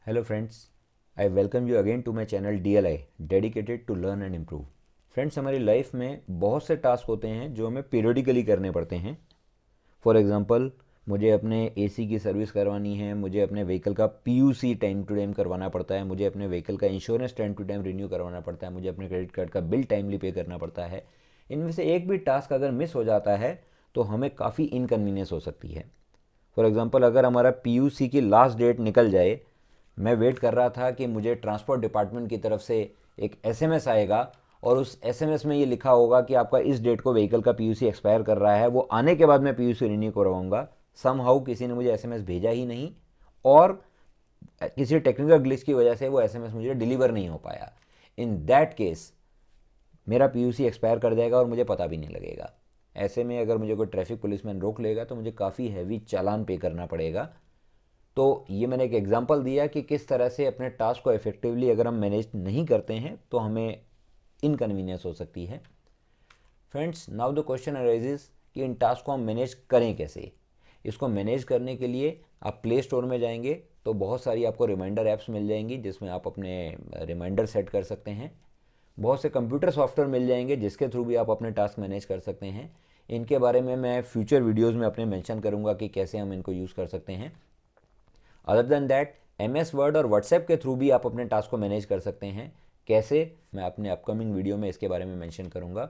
Hello friends, I welcome you again to my channel DLI, dedicated to learn and improve. Friends, हमारी life में बहुत से task होते हैं जो हमें पीरियडिकली करने पड़ते हैं. फॉर एग्जांपल, मुझे अपने एसी की सर्विस करवानी है, मुझे अपने व्हीकल का पीयूसी टाइम टू टाइम करवाना पड़ता है, मुझे अपने व्हीकल का insurance time to time renew करवाना पड़ता है, मुझे अपने क्रेडिट कार्ड का बिल टाइमली पे करना पड़ता है. इनमें से एक भी टास्क अगर मिस हो जाता है तो हमें काफ़ी इनकन्वीनियंस हो सकती है. फॉर एग्ज़ाम्पल, अगर हमारा पीयूसी की लास्ट डेट निकल जाए, मैं वेट कर रहा था कि मुझे ट्रांसपोर्ट डिपार्टमेंट की तरफ से एक एसएमएस आएगा और उस एसएमएस में ये लिखा होगा कि आपका इस डेट को व्हीकल का पीयूसी एक्सपायर कर रहा है, वो आने के बाद मैं पीयूसी रिन्यू करवाऊंगा. समहाउ किसी ने मुझे एसएमएस भेजा ही नहीं और किसी टेक्निकल ग्लिच की वजह से वो एसएमएस मुझे डिलीवर नहीं हो पाया. इन दैट केस मेरा पीयूसी एक्सपायर कर जाएगा और मुझे पता भी नहीं लगेगा. ऐसे में अगर मुझे कोई ट्रैफिक पुलिसमैन रोक लेगा तो मुझे काफ़ी हैवी चालान पे करना पड़ेगा. तो ये मैंने एक एग्जांपल दिया कि किस तरह से अपने टास्क को इफेक्टिवली अगर हम मैनेज नहीं करते हैं तो हमें इनकन्वीनियंस हो सकती है. Friends, now the question arises कि इन टास्क को हम मैनेज करें कैसे. इसको मैनेज करने के लिए आप प्ले स्टोर में जाएंगे तो बहुत सारी आपको रिमाइंडर ऐप्स मिल जाएंगी जिसमें आप अपने रिमाइंडर सेट कर सकते हैं. बहुत से कंप्यूटर सॉफ्टवेयर मिल जाएंगे जिसके थ्रू भी आप अपने टास्क मैनेज कर सकते हैं. इनके बारे में मैं फ्यूचर वीडियोज़ में अपने मेंशन करूँगा कि कैसे हम इनको यूज़ कर सकते हैं. Other than that, MS word और व्हाट्सएप के थ्रू भी आप अपने टास्क को मैनेज कर सकते हैं. कैसे, मैं अपने अपकमिंग वीडियो में इसके बारे में मेंशन करूँगा.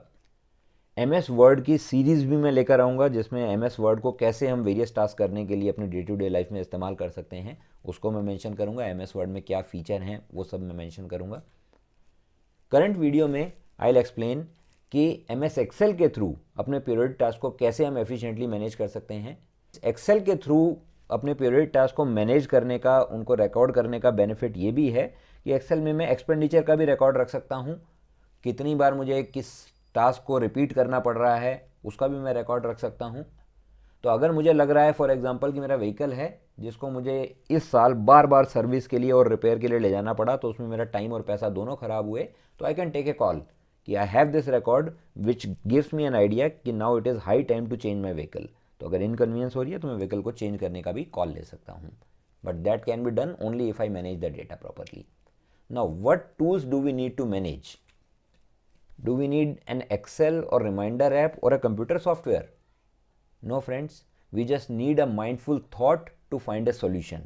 MS वर्ड की सीरीज़ भी मैं लेकर आऊँगा जिसमें MS वर्ड को कैसे हम वेरियस टास्क करने के लिए अपनी डे टू डे लाइफ में इस्तेमाल कर सकते हैं उसको मैं मेंशन करूँगा. MS वर्ड में क्या फ़ीचर हैं वो सब मैं मेंशन करूँगा. करंट वीडियो में आई विल एक्सप्लेन कि MS एक्सेल के थ्रू अपने पीरियड टास्क को कैसे हम एफिशिएंटली मैनेज कर सकते हैं. एक्सेल के थ्रू अपने पीरियड टास्क को मैनेज करने का, उनको रिकॉर्ड करने का बेनिफिट ये भी है कि एक्सेल में मैं एक्सपेंडिचर का भी रिकॉर्ड रख सकता हूँ. कितनी बार मुझे किस टास्क को रिपीट करना पड़ रहा है उसका भी मैं रिकॉर्ड रख सकता हूँ. तो अगर मुझे लग रहा है फॉर एग्जांपल कि मेरा व्हीकल है जिसको मुझे इस साल बार बार सर्विस के लिए और रिपेयर के लिए ले जाना पड़ा, तो उसमें मेरा टाइम और पैसा दोनों ख़राब हुए, तो I can take a call कि I have this record which gives me an idea कि now it is high time to change my vehicle. तो अगर इनकन्वीनियंस हो रही है तो मैं व्हीकल को चेंज करने का भी कॉल ले सकता हूँ. But that can be done only if I manage the data properly. Now what tools do we need to manage? Do we need an Excel or reminder app or a computer software? No friends, we just need a mindful thought to find a solution.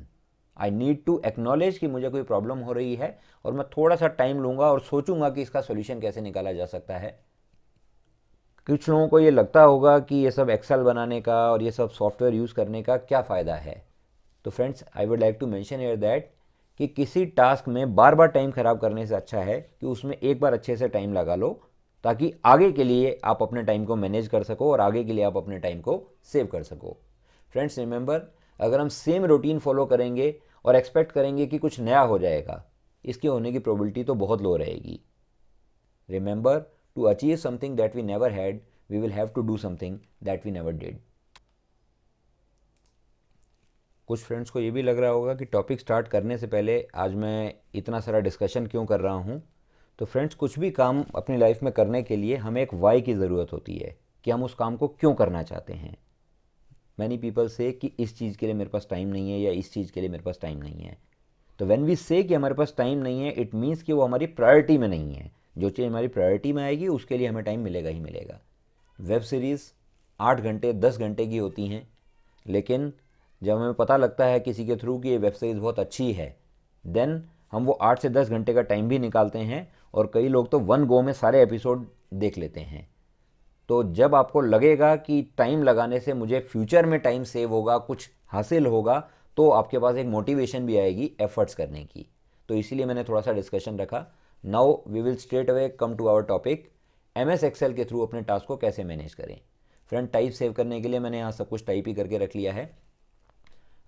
I need to acknowledge कि मुझे कोई problem हो रही है और मैं थोड़ा सा टाइम लूँगा और सोचूंगा कि इसका सोल्यूशन कैसे निकाला जा सकता है. कुछ लोगों को ये लगता होगा कि ये सब एक्सेल बनाने का और ये सब सॉफ्टवेयर यूज़ करने का क्या फ़ायदा है. तो friends, I would like to mention here that कि किसी टास्क में बार बार टाइम ख़राब करने से अच्छा है कि उसमें एक बार अच्छे से टाइम लगा लो ताकि आगे के लिए आप अपने टाइम को मैनेज कर सको और आगे के लिए आप अपने टाइम को सेव कर सको. फ्रेंड्स रिमेंबर, अगर हम सेम रूटीन फॉलो करेंगे और एक्सपेक्ट करेंगे कि कुछ नया हो जाएगा, इसके होने की प्रोबेबिलिटी तो बहुत लो रहेगी. Remember, to achieve something that we never had, we will have to do something that we never did. कुछ फ्रेंड्स को ये भी लग रहा होगा कि टॉपिक स्टार्ट करने से पहले आज मैं इतना सारा डिस्कशन क्यों कर रहा हूँ. तो फ्रेंड्स, कुछ भी काम अपनी लाइफ में करने के लिए हमें एक वाई की ज़रूरत होती है कि हम उस काम को क्यों करना चाहते हैं. मैनी पीपल से कि इस चीज़ के लिए मेरे पास टाइम नहीं है या इस चीज़ के लिए मेरे पास टाइम नहीं है. तो व्हेन वी से कि हमारे पास टाइम नहीं है, इट मीन्स कि वो हमारी प्रायोरिटी में नहीं है. जो चीज़ हमारी प्रायोरिटी में आएगी उसके लिए हमें टाइम मिलेगा ही मिलेगा. वेब सीरीज़ 8 घंटे 10 घंटे की होती हैं, लेकिन जब हमें पता लगता है किसी के थ्रू कि ये वेब सीरीज़ बहुत अच्छी है, देन हम वो 8 से 10 घंटे का टाइम भी निकालते हैं और कई लोग तो वन गो में सारे एपिसोड देख लेते हैं. तो जब आपको लगेगा कि टाइम लगाने से मुझे फ्यूचर में टाइम सेव होगा, कुछ हासिल होगा, तो आपके पास एक मोटिवेशन भी आएगी एफर्ट्स करने की. तो इसीलिए मैंने थोड़ा सा डिस्कशन रखा. Now we will straight away come to our topic, MS Excel के थ्रू अपने टास्क को कैसे मैनेज करें. फ्रेंड, टाइप सेव करने के लिए मैंने यहाँ सब कुछ टाइप ही करके रख लिया है.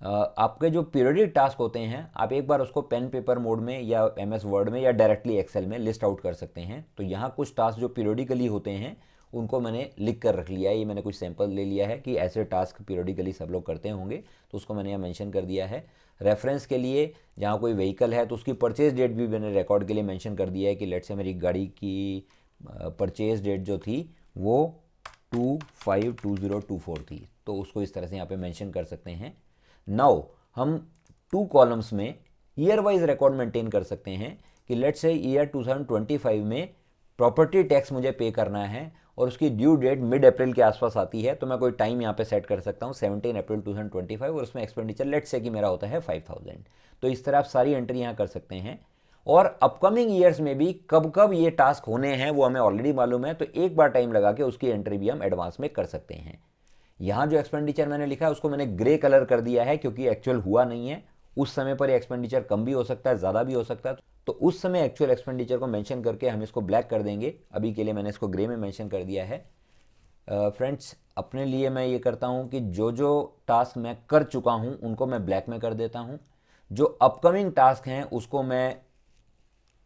आपके जो पीरियडिक टास्क होते हैं आप एक बार उसको पेन पेपर मोड में या MS वर्ड में या डायरेक्टली एक्सेल में लिस्ट आउट कर सकते हैं. तो यहाँ कुछ टास्क जो पीरियडिकली होते हैं उनको मैंने लिख कर रख लिया है. ये मैंने कुछ सैंपल ले लिया है कि ऐसे टास्क पीरियडिकली सब लोग करते होंगे, तो उसको मैंने यहाँ मेंशन कर दिया है. रेफरेंस के लिए जहाँ कोई व्हीकल है तो उसकी परचेज डेट भी मैंने रिकॉर्ड के लिए मेंशन कर दिया है कि लेट से मेरी गाड़ी की परचेज डेट जो थी वो 2/5/2024 थी, तो उसको इस तरह से यहाँ पे मेंशन कर सकते हैं. नाउ हम 2 कॉलम्स में ईयर वाइज रिकॉर्ड मेंटेन कर सकते हैं कि लेट्स से ईयर 2025 में प्रॉपर्टी टैक्स मुझे पे करना है और उसकी ड्यू डेट मिड अप्रैल के आसपास आती है, तो मैं कोई टाइम यहाँ पे सेट कर सकता हूँ 17 अप्रैल 2025 और उसमें एक्सपेंडिचर लेट्स से कि मेरा होता है 5000। तो इस तरह आप सारी एंट्री यहाँ कर सकते हैं। और अपकमिंग ईयर्स में भी कब कब ये टास्क होने हैं वो हमें ऑलरेडी मालूम है, तो एक बार टाइम लगा के उसकी एंट्री भी हम एडवांस में कर सकते हैं। यहाँ जो एक्सपेंडिचर मैंने लिखा है उसको मैंने ग्रे कलर कर दिया है क्योंकि एक्चुअल हुआ नहीं है। उस समय पर एक्सपेंडिचर कम भी हो सकता है, ज़्यादा भी हो सकता है, तो उस समय एक्चुअल एक्सपेंडिचर को मेंशन करके हम इसको ब्लैक कर देंगे। अभी के लिए मैंने इसको ग्रे में मेंशन कर दिया है। फ्रेंड्स, अपने लिए मैं ये करता हूँ कि जो जो टास्क मैं कर चुका हूँ उनको मैं ब्लैक में कर देता हूँ, जो अपकमिंग टास्क हैं उसको मैं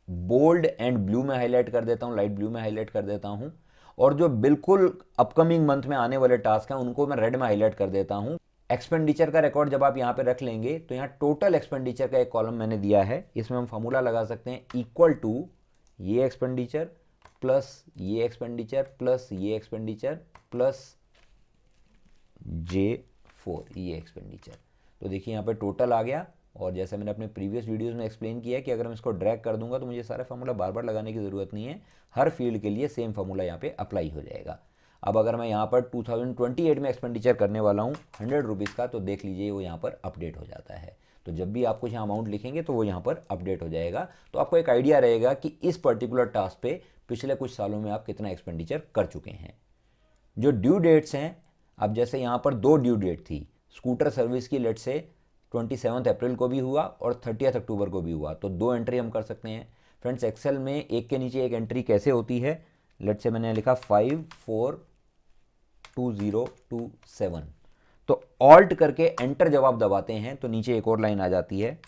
बोल्ड एंड ब्लू में हाईलाइट कर देता हूँ, लाइट ब्लू में हाईलाइट कर देता हूँ, और जो बिल्कुल अपकमिंग मंथ में आने वाले टास्क हैं उनको मैं रेड में हाईलाइट कर देता हूँ। एक्सपेंडिचर का रिकॉर्ड जब आप यहाँ पे रख लेंगे तो यहाँ टोटल एक्सपेंडिचर का एक कॉलम मैंने दिया है, इसमें हम फार्मूला लगा सकते हैं इक्वल टू ये एक्सपेंडिचर प्लस ये एक्सपेंडिचर प्लस ये एक्सपेंडिचर प्लस J4 ये एक्सपेंडिचर। तो देखिए यहाँ पे टोटल आ गया, और जैसे मैंने अपने प्रीवियस वीडियोस में एक्सप्लेन किया कि अगर मैं इसको ड्रैग कर दूंगा तो मुझे सारा फार्मूला बार बार लगाने की ज़रूरत नहीं है, हर फील्ड के लिए सेम फार्मूला यहाँ पे अप्लाई हो जाएगा। अब अगर मैं यहाँ पर 2028 में एक्सपेंडिचर करने वाला हूँ 100 रुपीज़ का, तो देख लीजिए वो यहाँ पर अपडेट हो जाता है। तो जब भी आप कुछ यहाँ अमाउंट लिखेंगे तो वो यहाँ पर अपडेट हो जाएगा, तो आपको एक आइडिया रहेगा कि इस पर्टिकुलर टास्क पे पिछले कुछ सालों में आप कितना एक्सपेंडिचर कर चुके हैं। जो ड्यू डेट्स हैं, अब जैसे यहाँ पर 2 ड्यू डेट थी स्कूटर सर्विस की, लेट से 27 अप्रैल को भी हुआ और 30 अक्टूबर को भी हुआ, तो 2 एंट्री हम कर सकते हैं। फ्रेंड्स, एक्सेल में एक के नीचे एक एंट्री कैसे होती है, लेट से मैंने लिखा 542027, तो ऑल्ट करके एंटर जब आप दबाते हैं तो नीचे एक और लाइन आ जाती है,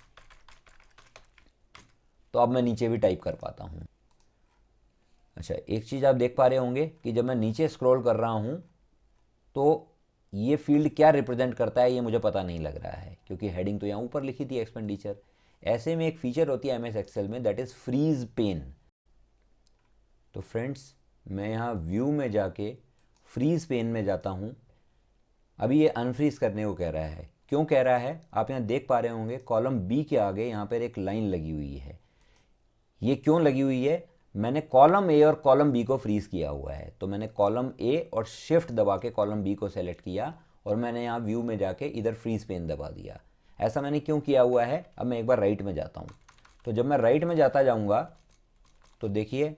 तो अब मैं नीचे भी टाइप कर पाता हूँ। अच्छा, एक चीज़ आप देख पा रहे होंगे कि जब मैं नीचे स्क्रॉल कर रहा हूँ तो ये फील्ड क्या रिप्रेजेंट करता है ये मुझे पता नहीं लग रहा है, क्योंकि हेडिंग तो यहाँ ऊपर लिखी थी एक्सपेंडिचर। ऐसे में एक फीचर होती है एमएस एक्सेल में, दैट इज़ फ्रीज पेन। तो फ्रेंड्स, मैं यहाँ व्यू में जाके फ्रीज पेन में जाता हूँ। अभी ये अनफ्रीज करने को कह रहा है। क्यों कह रहा है, आप यहाँ देख पा रहे होंगे कॉलम बी के आगे यहाँ पर एक लाइन लगी हुई है। ये क्यों लगी हुई है, मैंने कॉलम ए और कॉलम बी को फ्रीज किया हुआ है, तो मैंने कॉलम ए और शिफ्ट दबा के कॉलम बी को सेलेक्ट किया और मैंने यहाँ व्यू में जाके इधर फ्रीज पेन दबा दिया। ऐसा मैंने क्यों किया हुआ है, अब मैं एक बार राइट में जाता हूँ। तो जब मैं राइट में जाता जाऊँगा तो देखिए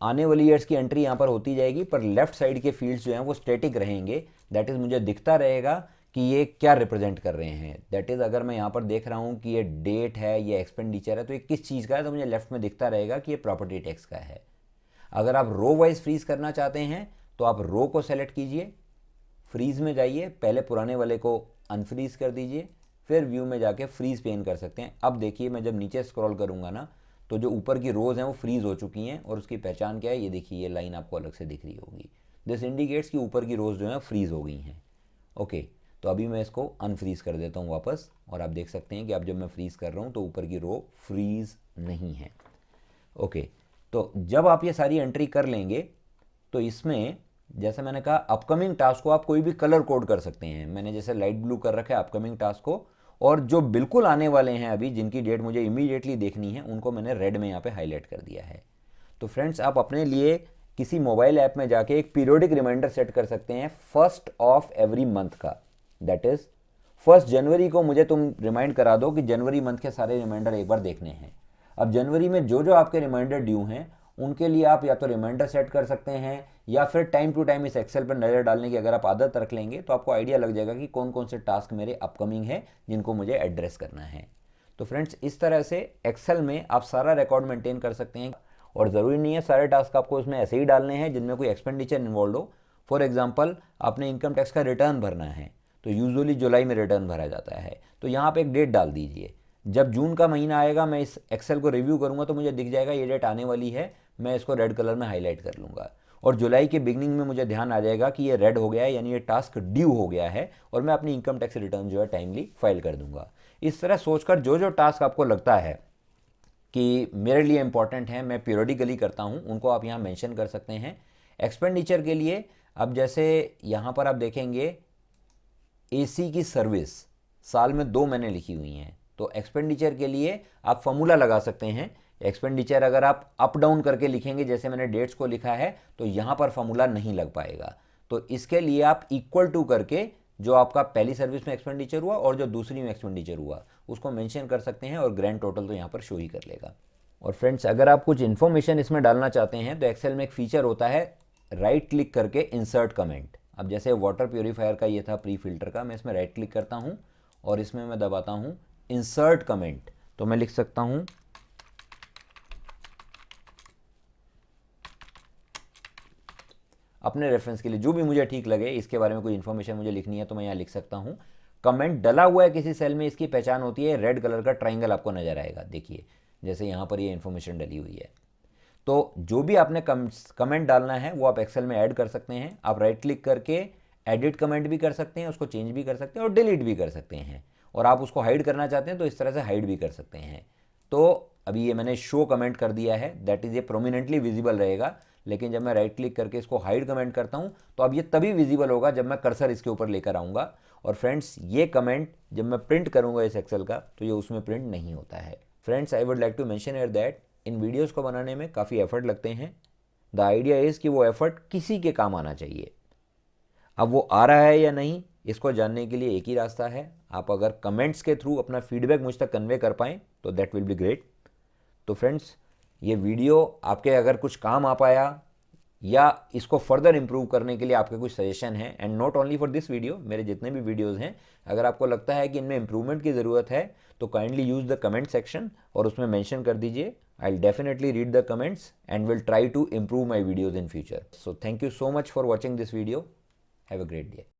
आने वाली ईयर्स की एंट्री यहाँ पर होती जाएगी, पर लेफ्ट साइड के फील्ड्स जो हैं वो स्टैटिक रहेंगे। दैट इज़ मुझे दिखता रहेगा कि ये क्या रिप्रेजेंट कर रहे हैं। दैट इज़ अगर मैं यहाँ पर देख रहा हूँ कि ये डेट है, ये एक्सपेंडिचर है, तो ये किस चीज़ का है, तो मुझे लेफ्ट में दिखता रहेगा कि ये प्रॉपर्टी टैक्स का है। अगर आप रो वाइज फ्रीज करना चाहते हैं तो आप रो को सेलेक्ट कीजिए, फ्रीज में जाइए, पहले पुराने वाले को अनफ्रीज कर दीजिए, फिर व्यू में जाके फ्रीज पेन कर सकते हैं। अब देखिए मैं जब नीचे स्क्रॉल करूँगा ना तो जो ऊपर की रोज़ हैं वो फ्रीज हो चुकी हैं, और उसकी पहचान क्या है, ये देखिए ये लाइन आपको अलग से दिख रही होगी। दिस इंडिकेट्स कि ऊपर की रोज़ जो हैं फ्रीज हो गई हैं। ओके, तो अभी मैं इसको अनफ्रीज कर देता हूँ वापस, और आप देख सकते हैं कि अब जब मैं फ्रीज कर रहा हूँ तो ऊपर की रो फ्रीज नहीं है। ओके, तो जब आप ये सारी एंट्री कर लेंगे तो इसमें जैसे मैंने कहा अपकमिंग टास्क को आप कोई भी कलर कोड कर सकते हैं। मैंने जैसे लाइट ब्लू कर रखा है अपकमिंग टास्क को, और जो बिल्कुल आने वाले हैं अभी जिनकी डेट मुझे इमीडिएटली देखनी है उनको मैंने रेड में यहाँ पे हाईलाइट कर दिया है। तो फ्रेंड्स, आप अपने लिए किसी मोबाइल ऐप में जाके एक पीरियोडिक रिमाइंडर सेट कर सकते हैं 1st ऑफ एवरी मंथ का। दैट इज 1 जनवरी को मुझे तुम रिमाइंड करा दो कि जनवरी मंथ के सारे रिमाइंडर एक बार देखने हैं। अब जनवरी में जो जो आपके रिमाइंडर ड्यू हैं उनके लिए आप या तो रिमाइंडर सेट कर सकते हैं या फिर टाइम टू टाइम इस एक्सेल पर नज़र डालने की अगर आप आदत रख लेंगे तो आपको आइडिया लग जाएगा कि कौन कौन से टास्क मेरे अपकमिंग है जिनको मुझे एड्रेस करना है। तो फ्रेंड्स, इस तरह से एक्सेल में आप सारा रिकॉर्ड मेंटेन कर सकते हैं, और ज़रूरी नहीं है सारे टास्क आपको उसमें ऐसे ही डालने हैं जिनमें कोई एक्सपेंडिचर इन्वॉल्व हो। फॉर एग्जाम्पल, आपने इनकम टैक्स का रिटर्न भरना है तो यूजुअली जुलाई में रिटर्न भरा जाता है, तो यहाँ आप एक डेट डाल दीजिए। जब जून का महीना आएगा मैं इस एक्सेल को रिव्यू करूँगा तो मुझे दिख जाएगा ये डेट आने वाली है, मैं इसको रेड कलर में हाईलाइट कर लूँगा, और जुलाई के बिगनिंग में मुझे ध्यान आ जाएगा कि ये रेड हो गया है, यानी ये टास्क ड्यू हो गया है, और मैं अपनी इनकम टैक्स रिटर्न जो है टाइमली फाइल कर दूंगा। इस तरह सोचकर जो जो टास्क आपको लगता है कि मेरे लिए इंपॉर्टेंट है, मैं पीरियडिकली करता हूँ, उनको आप यहाँ मेंशन कर सकते हैं। एक्सपेंडिचर के लिए अब जैसे यहाँ पर आप देखेंगे एसी की सर्विस साल में 2 मैंने लिखी हुई हैं, तो एक्सपेंडिचर के लिए आप फॉर्मूला लगा सकते हैं। एक्सपेंडिचर अगर आप अप डाउन करके लिखेंगे जैसे मैंने डेट्स को लिखा है तो यहाँ पर फॉर्मूला नहीं लग पाएगा। तो इसके लिए आप इक्वल टू करके जो आपका पहली सर्विस में एक्सपेंडिचर हुआ और जो दूसरी में एक्सपेंडिचर हुआ उसको मेंशन कर सकते हैं और ग्रैंड टोटल तो यहाँ पर शो ही कर लेगा। और फ्रेंड्स, अगर आप कुछ इन्फॉर्मेशन इसमें डालना चाहते हैं तो एक्सेल में एक फीचर होता है राइट क्लिक करके इंसर्ट कमेंट। अब जैसे वाटर प्योरीफायर का ये था प्री फिल्टर का, मैं इसमें राइट क्लिक करता हूँ और इसमें मैं दबाता हूँ इंसर्ट कमेंट। तो मैं लिख सकता हूँ अपने रेफरेंस के लिए जो भी मुझे ठीक लगे, इसके बारे में कोई इन्फॉर्मेशन मुझे लिखनी है तो मैं यहाँ लिख सकता हूँ। कमेंट डला हुआ है किसी सेल में, इसकी पहचान होती है रेड कलर का ट्राइंगल आपको नजर आएगा। देखिए जैसे यहाँ पर ये इन्फॉर्मेशन डली हुई है। तो जो भी आपने कमेंट डालना है वो आप एक्सेल में ऐड कर सकते हैं। आप राइट क्लिक करके एडिट कमेंट भी कर सकते हैं, उसको चेंज भी कर सकते हैं और डिलीट भी कर सकते हैं। और आप उसको हाइड करना चाहते हैं तो इस तरह से हाइड भी कर सकते हैं। तो अभी ये मैंने शो कमेंट कर दिया है, दैट इज़ ये प्रोमिनेंटली विजिबल रहेगा। लेकिन जब मैं राइट क्लिक करके इसको हाइड कमेंट करता हूँ तो अब ये तभी विजिबल होगा जब मैं कर्सर इसके ऊपर लेकर आऊँगा। और फ्रेंड्स, ये कमेंट जब मैं प्रिंट करूँगा इस एक्सेल का तो ये उसमें प्रिंट नहीं होता है। Friends, I would like to mention here that इन वीडियोस को बनाने में काफ़ी एफर्ट लगते हैं। द आइडिया इज़ कि वो एफर्ट किसी के काम आना चाहिए। अब वो आ रहा है या नहीं, इसको जानने के लिए एक ही रास्ता है, आप अगर कमेंट्स के थ्रू अपना फीडबैक मुझ तक कन्वे कर पाएँ तो दैट विल बी ग्रेट। तो फ्रेंड्स, ये वीडियो आपके अगर कुछ काम आ पाया या इसको फर्दर इंप्रूव करने के लिए आपके कुछ सजेशन है, and not only for this video, मेरे जितने भी वीडियोस हैं, अगर आपको लगता है कि इनमें इंप्रूवमेंट की ज़रूरत है तो kindly use the comment section और उसमें मेंशन कर दीजिए। I will definitely read the comments and will try to improve my videos in future. So thank you so much for watching this video. Have a great day.